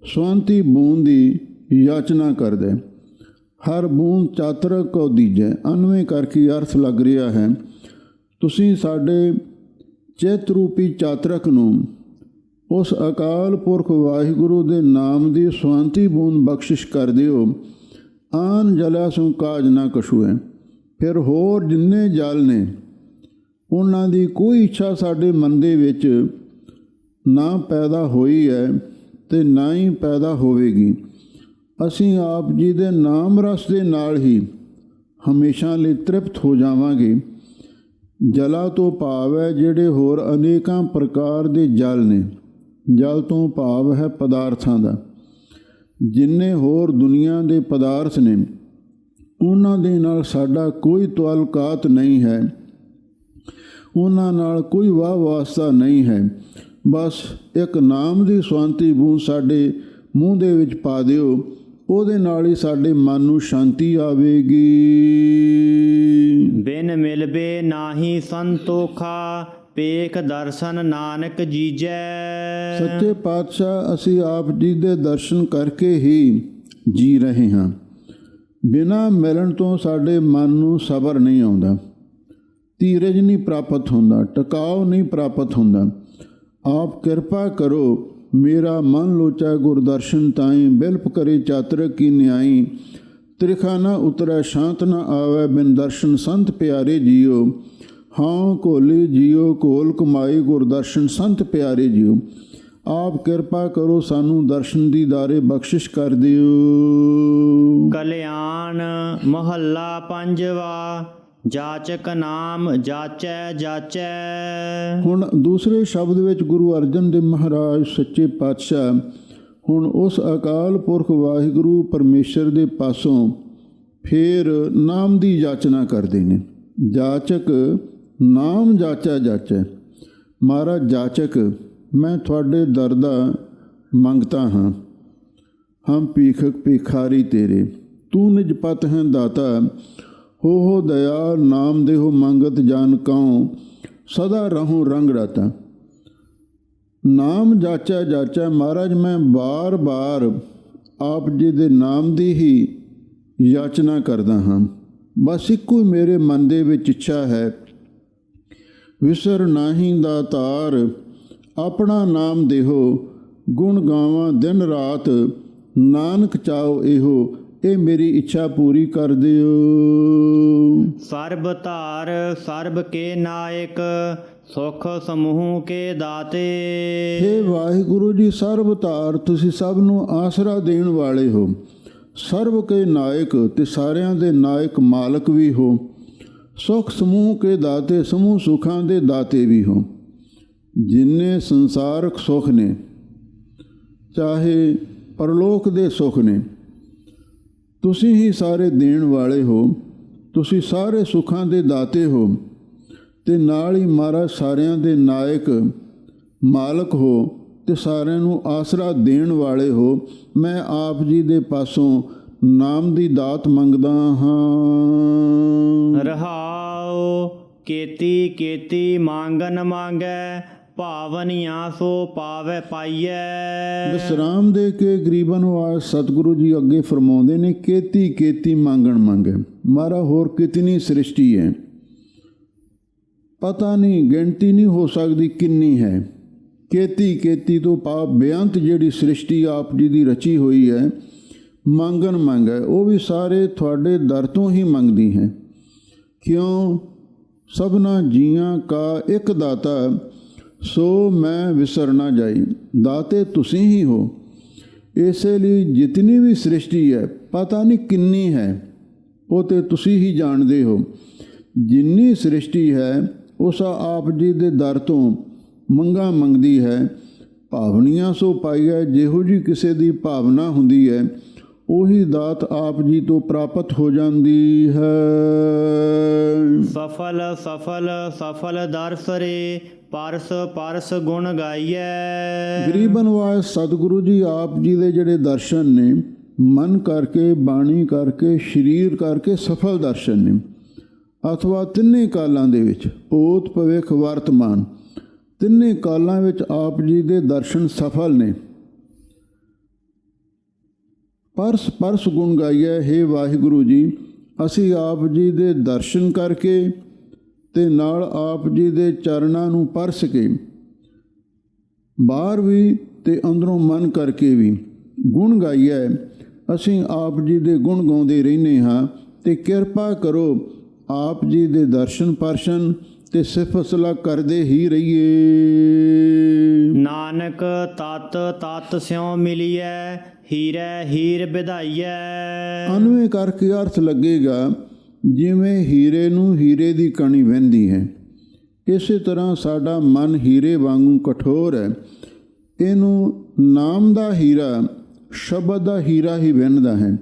ਸਵੰਤੀ ਬੂੰਦ ਦੀ ਯਾਚਨਾ ਕਰਦੇ। ਹਰ ਬੂੰਦ ਚਾਤਰਕ ਕੋ ਦੀਜੈ, ਅਨਵੇਂ ਕਰਕੇ ਅਰਥ ਲੱਗ ਰਿਹਾ ਹੈ, ਤੁਸੀਂ ਸਾਡੇ ਚਿੱਤ ਰੂਪੀ ਚਾਤਰਕ ਨੂੰ ਉਸ ਅਕਾਲ ਪੁਰਖ ਵਾਹਿਗੁਰੂ ਦੇ ਨਾਮ ਦੀ ਸਵੰਤੀ ਬੂੰਦ ਬਖਸ਼ਿਸ਼ ਕਰ ਦਿਓ। ਆਨ ਜਲਿਆ ਸੋ ਕਾਜ ਨਾ ਕਛੂਐ। ਫਿਰ ਹੋਰ ਜਿੰਨੇ ਜਲ ਨੇ ਉਹਨਾਂ ਦੀ ਕੋਈ ਇੱਛਾ ਸਾਡੇ ਮਨ ਦੇ ਵਿੱਚ ਨਾ ਪੈਦਾ ਹੋਈ ਹੈ ਤੇ ਨਾ ਹੀ ਪੈਦਾ ਹੋਵੇਗੀ। ਅਸੀਂ ਆਪ ਜੀ ਦੇ ਨਾਮ ਰਸ ਦੇ ਨਾਲ ਹੀ ਹਮੇਸ਼ਾ ਲਈ ਤ੍ਰਿਪਤ ਹੋ ਜਾਵਾਂਗੇ। ਜਲਾ ਤੋਂ ਭਾਵ ਹੈ ਜਿਹੜੇ ਹੋਰ ਅਨੇਕਾਂ ਪ੍ਰਕਾਰ ਦੇ ਜਲ ਨੇ। ਜਲ ਤੋਂ ਭਾਵ ਹੈ ਪਦਾਰਥਾਂ ਦਾ। ਜਿੰਨੇ ਹੋਰ ਦੁਨੀਆ ਦੇ ਪਦਾਰਥ ਨੇ ਉਹਨਾਂ ਦੇ ਨਾਲ ਸਾਡਾ ਕੋਈ ਤਾਲੁਕਾਤ ਨਹੀਂ ਹੈ, ਉਹਨਾਂ ਨਾਲ ਕੋਈ ਵਾਹ ਵਾਸਤਾ ਨਹੀਂ ਹੈ। ਬਸ ਇੱਕ ਨਾਮ ਦੀ ਸੁਆਂਤੀ ਬੂੰਦ ਸਾਡੇ ਮੂੰਹ ਦੇ ਵਿੱਚ ਪਾ ਦਿਓ, ਉਹਦੇ ਨਾਲ ਹੀ ਸਾਡੇ ਮਨ ਨੂੰ ਸ਼ਾਂਤੀ ਆਵੇਗੀ। ਬਿਨ ਮਿਲਬੇ ਨਾਹੀ ਸੰਤੋਖਾ, ਪੇਖ ਦਰਸ਼ਨ ਨਾਨਕ ਜੀਜੈ। ਸੱਚੇ ਪਾਤਸ਼ਾਹ, ਅਸੀਂ ਆਪ ਜੀ ਦੇ ਦਰਸ਼ਨ ਕਰਕੇ ਹੀ ਜੀ ਰਹੇ ਹਾਂ। ਬਿਨਾਂ ਮਿਲਣ ਤੋਂ ਸਾਡੇ ਮਨ ਨੂੰ ਸਬਰ ਨਹੀਂ ਆਉਂਦਾ, ਧੀਰਜ ਨਹੀਂ ਪ੍ਰਾਪਤ ਹੁੰਦਾ, ਟਿਕਾਓ ਨਹੀਂ ਪ੍ਰਾਪਤ ਹੁੰਦਾ। ਆਪ ਕਿਰਪਾ ਕਰੋ, ਮੇਰਾ ਮਨ ਲੋਚਾ ਗੁਰਦਰਸ਼ਨ ਤਾਈਂ, ਬਿਲਪ ਕਰੇ ਚਾਤਰਕ ਕੀ ਨਿਆਈ। ਤ੍ਰਿਖਾ ਨਾ ਉਤਰੈ ਸ਼ਾਂਤ ਨਾ ਆਵੈ, ਬਿਨ ਦਰਸ਼ਨ ਸੰਤ ਪਿਆਰੇ ਜੀਓ। ਹਾਂ ਘੋਲੇ ਜੀਓ ਘੋਲ ਕਮਾਈ, ਗੁਰਦਰਸ਼ਨ ਸੰਤ ਪਿਆਰੇ ਜੀਓ। ਆਪ ਕਿਰਪਾ ਕਰੋ, ਸਾਨੂੰ ਦਰਸ਼ਨ ਦੀ ਦਾਰੇ ਬਖਸ਼ਿਸ਼ ਕਰ ਦਿਓ। ਕਲਿਆਣ ਮਹੱਲਾ ਪੰਜਵਾ, ਜਾਚਕ ਨਾਮ ਜਾਚੈ ਜਾਚੈ। ਹੁਣ ਦੂਸਰੇ ਸ਼ਬਦ ਵਿੱਚ ਗੁਰੂ ਅਰਜਨ ਦੇਵ ਮਹਾਰਾਜ ਸੱਚੇ ਪਾਤਸ਼ਾਹ ਹੁਣ ਉਸ ਅਕਾਲ ਪੁਰਖ ਵਾਹਿਗੁਰੂ ਪਰਮੇਸ਼ਰ ਦੇ ਪਾਸੋਂ ਫੇਰ ਨਾਮ ਦੀ ਜਾਚਨਾ ਕਰਦੇ ਨੇ। ਜਾਚਕ ਨਾਮ ਜਾਚੈ ਜਾਚੈ। ਮਹਾਰਾਜ ਜਾਚਕ, ਮੈਂ ਤੁਹਾਡੇ ਦਰ ਦਾ ਮੰਗਤਾ ਹਾਂ। ਹਮ ਭੀਖਕ ਭਿਖਾਰੀ ਤੇਰੇ, ਤੂੰ ਨਿਜ ਪਤ ਹੈ ਦਾਤਾ। ਹੋ ਦਇਆਲ ਨਾਮ ਦੇਹੁ ਮੰਗਤ ਜਾਨ ਕਉ, ਸਦਾ ਰਹੂੰ ਰੰਗ ਰਾਤਾ। ਨਾਮ ਜਾਚਾ ਜਾਚਾ। ਮਹਾਰਾਜ, ਮੈਂ ਬਾਰ-ਬਾਰ ਆਪ ਜੀ ਦੇ ਨਾਮ ਦੀ ਹੀ ਯਾਚਨਾ ਕਰਦਾ ਹਾਂ। ਬਸ ਇੱਕੋ ਹੀ ਮੇਰੇ ਮਨ ਦੇ ਵਿੱਚ ਇੱਛਾ ਹੈ, ਵਿਸਰ ਨਾਹੀਂ ਦਾਤਾਰ, ਆਪਣਾ ਨਾਮ ਦੇਹੋ। ਗੁਣ ਗਾਵਾਂ ਦਿਨ ਰਾਤ, ਨਾਨਕ ਚਾਓ ਇਹੋ। ਇਹ ਮੇਰੀ ਇੱਛਾ ਪੂਰੀ ਕਰ ਦਿਓ। ਸਰਬ ਧਾਰ ਸਰਬ ਕੇ ਨਾਇਕ, ਸੁਖ ਸਮੂਹ ਕੇ ਦਾਤੇ। ਹੇ ਵਾਹਿਗੁਰੂ ਜੀ, ਸਰਬ ਧਾਰ, ਤੁਸੀਂ ਸਭ ਨੂੰ ਆਸਰਾ ਦੇਣ ਵਾਲੇ ਹੋ। ਸਰਬ ਕੇ ਨਾਇਕ, ਤੇ ਸਾਰਿਆਂ ਦੇ ਨਾਇਕ ਮਾਲਕ ਵੀ ਹੋ। ਸੁਖ ਸਮੂਹ ਕੇ ਦਾਤੇ, ਸਮੂਹ ਸੁਖਾਂ ਦੇ ਦਾਤੇ ਵੀ ਹੋ। ਜਿੰਨੇ ਸੰਸਾਰਕ ਸੁਖ ਨੇ, ਚਾਹੇ ਪਰਲੋਕ ਦੇ ਸੁਖ ਨੇ, ਤੁਸੀਂ ਹੀ ਸਾਰੇ ਦੇਣ ਵਾਲੇ ਹੋ। ਤੁਸੀਂ ਸਾਰੇ ਸੁੱਖਾਂ ਦੇ ਦਾਤੇ ਹੋ, ਤੇ ਨਾਲ ਹੀ ਮਹਾਰਾਜ ਸਾਰਿਆਂ ਦੇ ਨਾਇਕ ਮਾਲਕ ਹੋ, ਤੇ ਸਾਰਿਆਂ ਨੂੰ ਆਸਰਾ ਦੇਣ ਵਾਲੇ ਹੋ। ਮੈਂ ਆਪ ਜੀ ਦੇ ਪਾਸੋਂ ਨਾਮ ਦੀ ਦਾਤ ਮੰਗਦਾ ਹਾਂ। ਰਹਾਉ ਕੇਤੀ ਕੇਤੀ ਮੰਗਨ ਮੰਗੈ, ਭਾਵਨੀਆਂ ਸੋ ਪਾਵੈ ਪਾਈਐ। ਵਿਸਰਾਮ ਦੇ ਕੇ ਗਰੀਬਾਂ ਵਾਸ ਸਤਿਗੁਰੂ ਜੀ ਅੱਗੇ ਫਰਮਾਉਂਦੇ ਨੇ, ਕੇਤੀ ਕੇਤੀ ਮੰਗਣ ਮੰਗੈ। ਮਾਰਾ ਹੋਰ ਕਿਤਨੀ ਸ੍ਰਿਸ਼ਟੀ ਹੈ, ਪਤਾ ਨਹੀਂ, ਗਿਣਤੀ ਨਹੀਂ ਹੋ ਸਕਦੀ ਕਿੰਨੀ ਹੈ। ਕੇਤੀ ਕੇਤੀ ਤੋਂ ਭਾਵ ਬੇਅੰਤ ਜਿਹੜੀ ਸ੍ਰਿਸ਼ਟੀ ਆਪ ਜੀ ਦੀ ਰਚੀ ਹੋਈ ਹੈ, ਮੰਗਣ ਮੰਗੈ, ਉਹ ਵੀ ਸਾਰੇ ਤੁਹਾਡੇ ਦਰ ਤੋਂ ਹੀ ਮੰਗਦੀ ਹੈ। ਕਿਉਂ? ਸਭਨਾ ਜੀਆਂ ਕਾ ਇੱਕ ਦਾਤਾ, ਸੋ ਮੈਂ ਵਿਸਰ ਨਾ ਜਾਈ। ਦਾਤੇ ਤੁਸੀਂ ਹੀ ਹੋ। ਇਸੇ ਲਈ ਜਿਤਨੀ ਵੀ ਸ੍ਰਿਸ਼ਟੀ ਹੈ, ਪਤਾ ਨਹੀਂ ਕਿੰਨੀ ਹੈ, ਉਹ ਤੇ ਤੁਸੀਂ ਹੀ ਜਾਣਦੇ ਹੋ। ਜਿੰਨੀ ਸ੍ਰਿਸ਼ਟੀ ਹੈ, ਉਸ ਆਪ ਜੀ ਦੇ ਦਰ ਤੋਂ ਮੰਗਾਂ ਮੰਗਦੀ ਹੈ। ਭਾਵਨੀਆਂ ਸੋ ਪਾਈਐ, ਜਿਹੋ ਜੀ ਕਿਸੇ ਦੀ ਭਾਵਨਾ ਹੁੰਦੀ ਹੈ, ਉਹੀ ਦਾਤ ਆਪ ਜੀ ਤੋਂ ਪ੍ਰਾਪਤ ਹੋ ਜਾਂਦੀ ਹੈ। ਸਫਲ ਸਫਲ ਸਫਲ ਦਰਸਰੇ, ਪਰਸ ਪਰਸ ਗੁਣ ਗਾਈਐ। ਗਰੀਬਨ ਵਾਸ ਸਤਿਗੁਰੂ ਜੀ ਆਪ ਜੀ ਦੇ ਜਿਹੜੇ ਦਰਸ਼ਨ ਨੇ, ਮਨ ਕਰਕੇ, ਬਾਣੀ ਕਰਕੇ, ਸਰੀਰ ਕਰਕੇ ਸਫਲ ਦਰਸ਼ਨ ਨੇ। ਅਥਵਾ ਤਿੰਨੇ ਕਾਲਾਂ ਦੇ ਵਿੱਚ, ਭੂਤ ਭਵਿੱਖ ਵਰਤਮਾਨ, ਤਿੰਨੇ ਕਾਲਾਂ ਵਿੱਚ ਆਪ ਜੀ ਦੇ ਦਰਸ਼ਨ ਸਫਲ ਨੇ। ਪਰਸ ਪਰਸ ਗੁਣ ਗਾਈਐ। ਹੇ ਵਾਹਿਗੁਰੂ ਜੀ, ਅਸੀਂ ਆਪ ਜੀ ਦੇ ਦਰਸ਼ਨ ਕਰਕੇ ਤੇ ਨਾਲ ਆਪ ਜੀ ਦੇ ਚਰਨਾਂ ਨੂੰ ਪਰਸ ਕੇ, ਬਾਹਰ ਵੀ ਤੇ ਅੰਦਰੋਂ ਮਨ ਕਰਕੇ ਵੀ ਗੁਣ ਗਾਈਐ। ਅਸੀਂ ਆਪ ਜੀ ਦੇ ਗੁਣ ਗਾਉਂਦੇ ਰਹਿੰਦੇ ਹਾਂ, ਤੇ ਕਿਰਪਾ ਕਰੋ ਆਪ ਜੀ ਦੇ ਦਰਸ਼ਨ ਪਰਸ਼ਨ ਤੇ ਸਿਫਤ ਸਲਾਹ ਕਰਦੇ ਹੀ ਰਹੀਏ। ਨਾਨਕ ਤਤ ਤਤ ਸਿਉ ਮਿਲੀਐ, ਹੀਰੇ ਹੀਰ ਵਿਧਾਈਐ। ਅਨਵੇਂ ਕਰਕੇ ਅਰਥ ਲੱਗੇਗਾ, ਜਿਵੇਂ ਹੀਰੇ ਨੂੰ ਹੀਰੇ ਦੀ ਕਣੀ ਵਹਿੰਦੀ ਹੈ, ਇਸੇ ਤਰ੍ਹਾਂ ਸਾਡਾ ਮਨ ਹੀਰੇ ਵਾਂਗੂ ਕਠੋਰ ਹੈ। ਇਹਨੂੰ ਨਾਮ ਦਾ ਹੀਰਾ ਸ਼ਬਦ ਦਾ ਹੀਰਾ ਹੀ ਵਿੰਨਦਾ ਹੈ।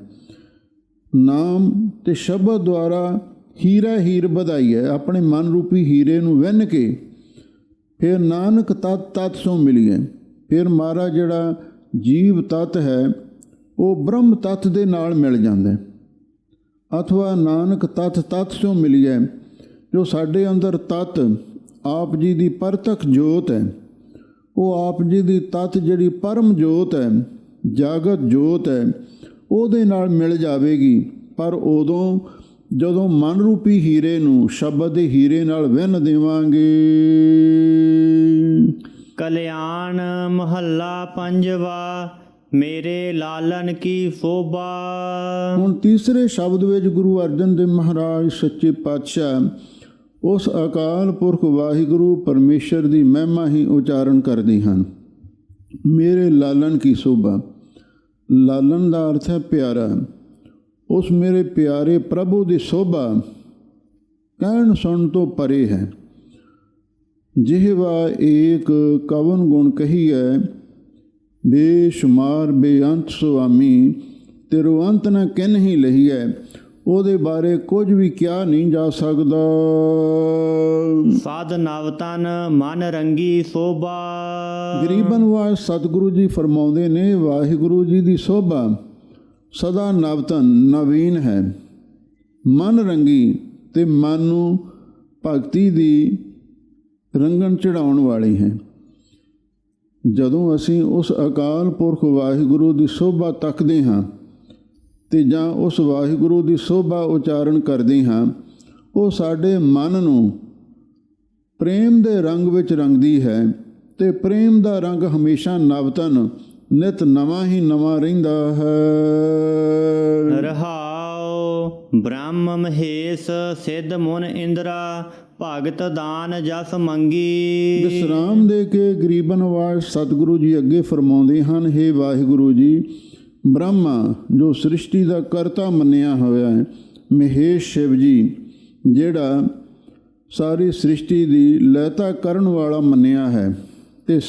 ਨਾਮ ਤੇ ਸ਼ਬਦ ਦੁਆਰਾ ਹੀਰਾ ਹੀਰ ਵਧਾਈ ਹੈ। ਆਪਣੇ ਮਨ ਰੂਪੀ ਹੀਰੇ ਨੂੰ ਵਿੰਨ ਕੇ ਫਿਰ ਨਾਨਕ ਤਤ ਸੋ ਮਿਲੀਏ। ਫਿਰ ਮਹਾਰਾਜ ਜਿਹੜਾ ਜੀਵ ਤਤ ਹੈ ਉਹ ਬ੍ਰਹਮ ਤਤ ਦੇ ਨਾਲ ਮਿਲ ਜਾਂਦਾ, ਅਥਵਾ ਨਾਨਕ ਤਤ ਸੋ ਮਿਲੀਏ। ਜੋ ਸਾਡੇ ਅੰਦਰ ਤਤ ਆਪ ਜੀ ਦੀ ਪਰਤਕ ਜੋਤ ਹੈ, ਉਹ ਆਪ ਜੀ ਦੀ ਤਤ ਜਿਹੜੀ ਪਰਮ ਜੋਤ ਹੈ, ਜਾਗਤ ਜੋਤ ਹੈ, ਉਹਦੇ ਨਾਲ ਮਿਲ ਜਾਵੇਗੀ। ਪਰ ਉਦੋਂ ਜਦੋਂ ਮਨ ਰੂਪੀ ਹੀਰੇ ਨੂੰ ਸ਼ਬਦ ਦੇ ਹੀਰੇ ਨਾਲ ਵਿੰਨ ਦੇਵਾਂਗੇ। ਕਲਿਆਣ ਮਹੱਲਾ ਪੰਜਵਾ। ਮੇਰੇ ਲਾਲਨ ਕੀ ਸੋਭਾ। ਹੁਣ ਤੀਸਰੇ ਸ਼ਬਦ ਵਿੱਚ ਗੁਰੂ ਅਰਜਨ ਦੇਵ ਮਹਾਰਾਜ ਸੱਚੇ ਪਾਤਸ਼ਾਹ ਉਸ ਅਕਾਲ ਪੁਰਖ ਵਾਹਿਗੁਰੂ ਪਰਮੇਸ਼ਰ ਦੀ ਮਹਿਮਾ ਹੀ ਉਚਾਰਨ ਕਰਦੇ ਹਨ। ਮੇਰੇ ਲਾਲਨ ਕੀ ਸੋਭਾ। ਲਾਲਨ ਦਾ ਅਰਥ ਹੈ ਪਿਆਰਾ। ਉਸ ਮੇਰੇ ਪਿਆਰੇ ਪ੍ਰਭੂ ਦੀ ਸੋਭਾ ਕਹਿਣ ਸੁਣ ਤੋਂ ਪਰੇ ਹੈ। ਜਿਹਵਾ ਏਕ ਕਵਨ ਗੁਣ ਕਹੀਐ, ਬੇਸ਼ੁਮਾਰ ਬੇਅੰਤ ਸੁਆਮੀ, ਤੇਰੋ ਅੰਤ ਨ ਕਿਨਹੀ ਲਹੀਐ। ਉਹਦੇ ਬਾਰੇ ਕੁਝ ਵੀ ਕਿਹਾ ਨਹੀਂ ਜਾ ਸਕਦਾ। ਸਾਧ ਨਵਤਨ ਮਨ ਰੰਗੀ ਸੋਭਾ। ਗਰੀਬਨ ਵਾਜ ਸਤਿਗੁਰੂ ਜੀ ਫਰਮਾਉਂਦੇ ਨੇ, ਵਾਹਿਗੁਰੂ ਜੀ ਦੀ ਸੋਭਾ ਸਦਾ ਨਵਤਨ ਨਵੀਨ ਹੈ, ਮਨ ਰੰਗੀ ਤੇ ਮਨ ਨੂੰ ਭਗਤੀ ਦੀ ਰੰਗਣ ਚੜਾਉਣ ਵਾਲੀ ਹੈ। ਜਦੋਂ ਅਸੀਂ ਉਸ ਅਕਾਲ ਪੁਰਖ ਵਾਹਿਗੁਰੂ ਦੀ ਸੋਭਾ ਤੱਕਦੇ ਹਾਂ ਤੇ ਜਾਂ ਉਸ ਵਾਹਿਗੁਰੂ ਦੀ ਸੋਭਾ ਉਚਾਰਨ ਕਰਦੇ ਹਾਂ, ਉਹ ਸਾਡੇ ਮਨ ਨੂੰ ਪ੍ਰੇਮ ਦੇ ਰੰਗ ਵਿੱਚ ਰੰਗਦੀ ਹੈ ਤੇ ਪ੍ਰੇਮ ਦਾ ਰੰਗ ਹਮੇਸ਼ਾ ਨਵਤਨ ਨਿਤ ਨਵਾਂ ਹੀ ਨਵਾਂ ਰਹਿੰਦਾ ਹੈ। ਰਹਾਉ ਬ੍ਰਹਮ ਮਹੇਸ਼ ਸਿੱਧ ਮੁਨ ਇੰਦਰਾ, ਭਗਤ ਦਾਨ ਜਸ ਮੰਗੀ। ਵਿਸਰਾਮ ਦੇ ਕੇ ਗਰੀਬਨ ਵਾਜ ਸਤਿਗੁਰੂ ਜੀ ਅੱਗੇ ਫਰਮਾਉਂਦੇ ਹਨ, ਹੇ ਵਾਹਿਗੁਰੂ ਜੀ, ਬ੍ਰਹਮਾ ਜੋ ਸ੍ਰਿਸ਼ਟੀ ਦਾ ਕਰਤਾ ਮੰਨਿਆ ਹੋਇਆ ਹੈ, ਮਹੇਸ਼ ਸ਼ਿਵ ਜੀ ਜਿਹੜਾ ਸਾਰੀ ਸ੍ਰਿਸ਼ਟੀ ਦੀ ਲਹਿਤਾ ਕਰਨ ਵਾਲਾ ਮੰਨਿਆ ਹੈ, ਤੇ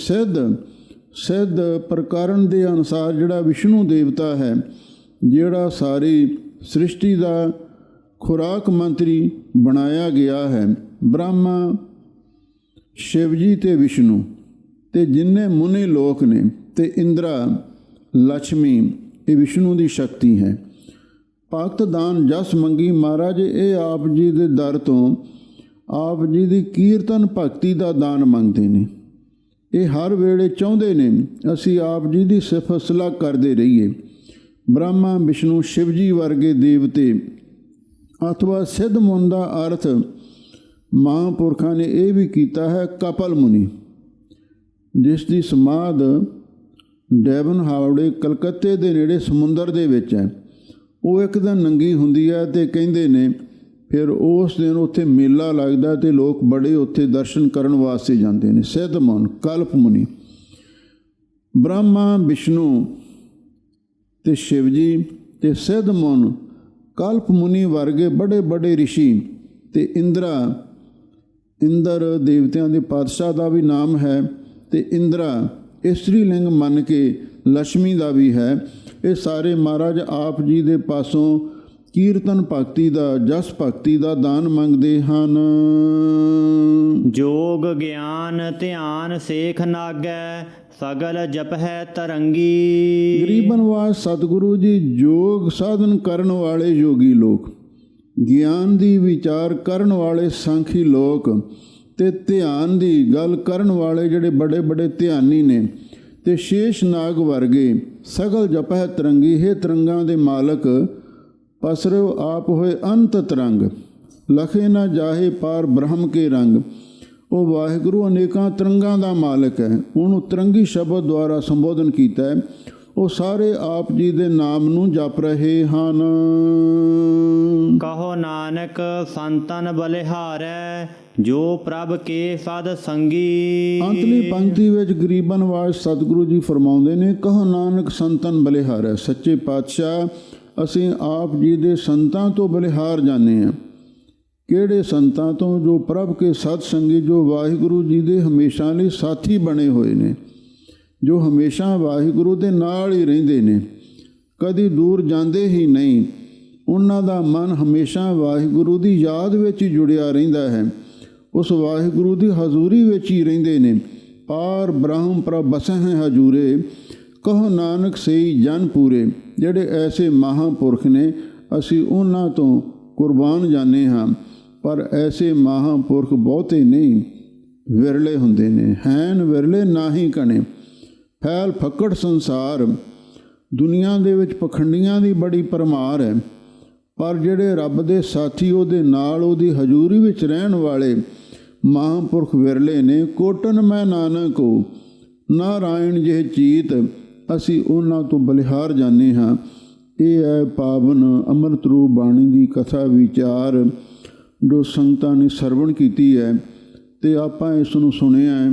ਸਿੱਧ ਪ੍ਰਕਰਨ ਦੇ ਅਨੁਸਾਰ ਜਿਹੜਾ ਵਿਸ਼ਨੂੰ ਦੇਵਤਾ ਹੈ, ਜਿਹੜਾ ਸਾਰੀ ਸ੍ਰਿਸ਼ਟੀ ਦਾ ਖੁਰਾਕ ਮੰਤਰੀ ਬਣਾਇਆ ਗਿਆ ਹੈ। ਬ੍ਰਹਮਾ, ਸ਼ਿਵ ਜੀ ਤੇ ਵਿਸ਼ਨੂੰ ਤੇ ਜਿੰਨੇ ਮੁਨੀ ਲੋਕ ਨੇ ਤੇ ਇੰਦਰਾ, ਲక్ష్ਮੀ, ਇਹ ਵਿਸ਼ਨੂੰ ਦੀ ਸ਼ਕਤੀ ਹੈ। ਭਗਤ ਦਾਨ ਜਸ ਮੰਗੀ। ਮਹਾਰਾਜ ਇਹ ਆਪ ਜੀ ਦੇ ਦਰ ਤੋਂ ਆਪ ਜੀ ਦੀ ਕੀਰਤਨ ਭਗਤੀ ਦਾ ਦਾਨ ਮੰਗਦੇ ਨੇ। ਇਹ ਹਰ ਵੇਲੇ ਚਾਹੁੰਦੇ ਨੇ ਅਸੀਂ ਆਪ ਜੀ ਦੀ ਸਿਫਤ ਸਲਾਹ ਕਰਦੇ ਰਹੀਏ। ਬ੍ਰਹਮਾ, ਵਿਸ਼ਨੂੰ, ਸ਼ਿਵ ਜੀ ਵਰਗੇ ਦੇਵਤੇ ਅਥਵਾ ਸਿੱਧ ਮੁਨ ਦਾ ਅਰਥ ਮਹਾਂਪੁਰਖਾਂ ਨੇ ਇਹ ਵੀ ਕੀਤਾ ਹੈ ਕਪਲ ਮੁਨੀ, ਜਿਸ ਦੀ ਸਮਾਧ ਡੈਵਨ ਹਾਵੜੇ ਕਲਕੱਤੇ ਦੇ ਨੇੜੇ ਸਮੁੰਦਰ ਦੇ ਵਿੱਚ ਹੈ। ਉਹ ਇੱਕ ਦਿਨ ਨੰਗੀ ਹੁੰਦੀ ਹੈ ਤੇ ਕਹਿੰਦੇ ਨੇ ਫਿਰ ਉਸ ਦਿਨ ਉੱਥੇ ਮੇਲਾ ਲੱਗਦਾ ਤੇ ਲੋਕ ਬੜੇ ਉੱਥੇ ਦਰਸ਼ਨ ਕਰਨ ਵਾਸਤੇ ਜਾਂਦੇ ਨੇ। ਸਿੱਧ ਮੁਨ, ਕਲਪ ਮੁਨੀ, ਬ੍ਰਹਮਾ, ਵਿਸ਼ਨੂੰ ਤੇ ਸ਼ਿਵ ਜੀ ਤੇ ਸਿੱਧ ਮੁਨ, ਕਲਪ ਮੁਨੀ ਵਰਗੇ ਬੜੇ ਬੜੇ ਰਿਸ਼ੀ ਤੇ ਇੰਦਰ ਦੇਵਤਿਆਂ ਦੇ ਪਾਤਸ਼ਾਹ ਦਾ ਵੀ ਨਾਮ ਹੈ ਤੇ ਇੰਦਰਾ ਇਸਤਰੀ ਲਿੰਗ ਮੰਨ ਕੇ ਲక్ష్ਮੀ ਦਾ ਵੀ ਹੈ। ਇਹ ਸਾਰੇ ਮਹਾਰਾਜ ਆਪ ਜੀ ਦੇ ਪਾਸੋਂ ਕੀਰਤਨ ਭਗਤੀ ਦਾ, ਜਸ ਭਗਤੀ ਦਾ ਦਾਨ ਮੰਗਦੇ ਹਨ। ਜੋਗ ਗਿਆਨ ਧਿਆਨ ਸੇਖ ਨਾਗੈ, ਸਗਲ ਜਪਹਿ ਤਰੰਗੀ। ਗਰੀਬਨ ਵਾਜ ਸਤਿਗੁਰੂ ਜੀ ਯੋਗ ਸਾਧਨ ਕਰਨ ਵਾਲੇ ਯੋਗੀ ਲੋਕ, ਗਿਆਨ ਦੀ ਵਿਚਾਰ ਕਰਨ ਵਾਲੇ ਸਾਖੀ ਲੋਕ ਤੇ ਧਿਆਨ ਦੀ ਗੱਲ ਕਰਨ ਵਾਲੇ ਜਿਹੜੇ ਬੜੇ ਬੜੇ ਧਿਆਨੀ ਨੇ, ਤੇ ਸ਼ੇਸ਼ ਨਾਗ ਵਰਗੇ ਸਗਲ ਜਪਹਿ ਤਰੰਗੀ। ਹੈ ਤਰੰਗਾਂ ਦੇ ਮਾਲਕ, ਪਸਰੋ ਆਪ ਹੋਏ ਅੰਤ ਤਰੰਗ, ਲਖੇ ਨਾ ਜਾਹੇ ਪਾਰ ਬ੍ਰਹਮ ਕੇ ਰੰਗ। ਉਹ ਵਾਹਿਗੁਰੂ ਅਨੇਕਾਂ ਤਰੰਗਾਂ ਦਾ ਮਾਲਕ ਹੈ। ਉਹਨੂੰ ਤਰੰਗੀ ਸ਼ਬਦ ਦੁਆਰਾ ਸੰਬੋਧਨ ਕੀਤਾ ਹੈ। ਉਹ ਸਾਰੇ ਆਪ ਜੀ ਦੇ ਨਾਮ ਨੂੰ ਜਪ ਰਹੇ ਹਨ। ਕਹੋ ਨਾਨਕ ਸੰਤਨ ਬਲਿਹਾਰੈ, ਜੋ ਪ੍ਰਭ ਕੇ ਸਦ ਸੰਗੀ। ਅੰਤਲੀ ਪੰਕਤੀ ਵਿੱਚ ਗਰੀਬਨ ਵਾਜ ਸਤਿਗੁਰੂ ਜੀ ਫਰਮਾਉਂਦੇ ਨੇ, ਕਹੋ ਨਾਨਕ ਸੰਤਨ ਬਲਿਹਾਰੈ। ਸੱਚੇ ਪਾਤਸ਼ਾਹ, ਅਸੀਂ ਆਪ ਜੀ ਦੇ ਸੰਤਾਂ ਤੋਂ ਬਲਿਹਾਰ ਜਾਂਦੇ ਹਾਂ। ਕਿਹੜੇ ਸੰਤਾਂ ਤੋਂ? ਜੋ ਪ੍ਰਭ ਕੇ ਸਤ ਸੰਗੀ, ਜੋ ਵਾਹਿਗੁਰੂ ਜੀ ਦੇ ਹਮੇਸ਼ਾ ਲਈ ਸਾਥੀ ਬਣੇ ਹੋਏ ਨੇ, ਜੋ ਹਮੇਸ਼ਾ ਵਾਹਿਗੁਰੂ ਦੇ ਨਾਲ ਹੀ ਰਹਿੰਦੇ ਨੇ, ਕਦੀ ਦੂਰ ਜਾਂਦੇ ਹੀ ਨਹੀਂ। ਉਹਨਾਂ ਦਾ ਮਨ ਹਮੇਸ਼ਾ ਵਾਹਿਗੁਰੂ ਦੀ ਯਾਦ ਵਿੱਚ ਹੀ ਜੁੜਿਆ ਰਹਿੰਦਾ ਹੈ, ਉਸ ਵਾਹਿਗੁਰੂ ਦੀ ਹਜ਼ੂਰੀ ਵਿੱਚ ਹੀ ਰਹਿੰਦੇ ਨੇ। ਪਾਰ ਬ੍ਰਹਮ ਪ੍ਰਭ ਬਸਹਿ ਹਜੂਰੇ, ਕਹੋ ਨਾਨਕ ਸਈ ਜਨ ਪੂਰੇ। ਜਿਹੜੇ ਐਸੇ ਮਹਾਂਪੁਰਖ ਨੇ, ਅਸੀਂ ਉਹਨਾਂ ਤੋਂ ਕੁਰਬਾਨ ਜਾਂਦੇ ਹਾਂ, ਪਰ ਐਸੇ ਮਹਾਂਪੁਰਖ ਬਹੁਤੇ ਨਹੀਂ, ਵਿਰਲੇ ਹੁੰਦੇ ਨੇ। ਹੈਨ ਵਿਰਲੇ ਨਾਹੀ ਕਣੇ, ਫੈਲ ਫੱਕੜ ਸੰਸਾਰ। ਦੁਨੀਆ ਦੇ ਵਿੱਚ ਪਖੰਡੀਆਂ ਦੀ ਬੜੀ ਭਰਮਾਰ ਹੈ, ਪਰ ਜਿਹੜੇ ਰੱਬ ਦੇ ਸਾਥੀ, ਉਹਦੇ ਨਾਲ ਉਹਦੀ ਹਜ਼ੂਰੀ ਵਿੱਚ ਰਹਿਣ ਵਾਲੇ ਮਹਾਂਪੁਰਖ ਵਿਰਲੇ ਨੇ। ਕੋਟਨ ਮੈਂ ਨਾਨਕੋ ਨਾਰਾਇਣ ਜਿਹੇ ਚੀਤ, ਅਸੀਂ ਉਹਨਾਂ ਤੋਂ ਬਲਿਹਾਰ ਜਾਂਦੇ ਹਾਂ। ਇਹ ਹੈ ਪਾਵਨ ਅੰਮ੍ਰਿਤ ਰੂਪ ਬਾਣੀ ਦੀ ਕਥਾ ਵਿਚਾਰ ਜੋ ਸੰਗਤਾਂ ਨੇ ਸਰਵਣ ਕੀਤੀ ਹੈ, ਅਤੇ ਆਪਾਂ ਇਸ ਨੂੰ ਸੁਣਿਆ ਹੈ,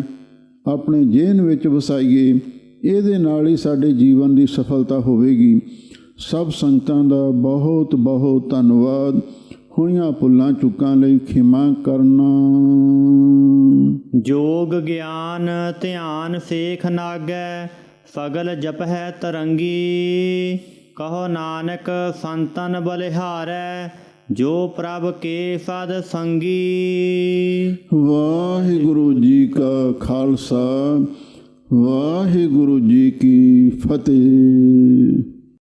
ਆਪਣੇ ਜੇਨ ਵਿੱਚ ਵਸਾਈਏ। ਇਹਦੇ ਨਾਲ ਹੀ ਸਾਡੇ ਜੀਵਨ ਦੀ ਸਫਲਤਾ ਹੋਵੇਗੀ। ਸਭ ਸੰਗਤਾਂ ਦਾ ਬਹੁਤ ਬਹੁਤ ਧੰਨਵਾਦ। ਹੋਈਆਂ ਭੁੱਲਾਂ ਚੁੱਕਾਂ ਲਈ ਖਿਮਾ ਕਰਨਾ। ਜੋਗ ਗਿਆਨ ਧਿਆਨ ਸੇਖ ਨਾਗੈ, ਸਗਲ ਜਪਹਿ ਤਰੰਗੀ। ਕਹੋ ਨਾਨਕ ਸੰਤਨ ਬਲਿਹਾਰੈ, ਜੋ ਪ੍ਰਭ ਕੇ ਸਦ ਸੰਗੀ। ਵਾਹਿਗੁਰੂ ਜੀ ਕਾ ਖਾਲਸਾ, ਵਾਹਿਗੁਰੂ ਜੀ ਕੀ ਫਤਿਹ।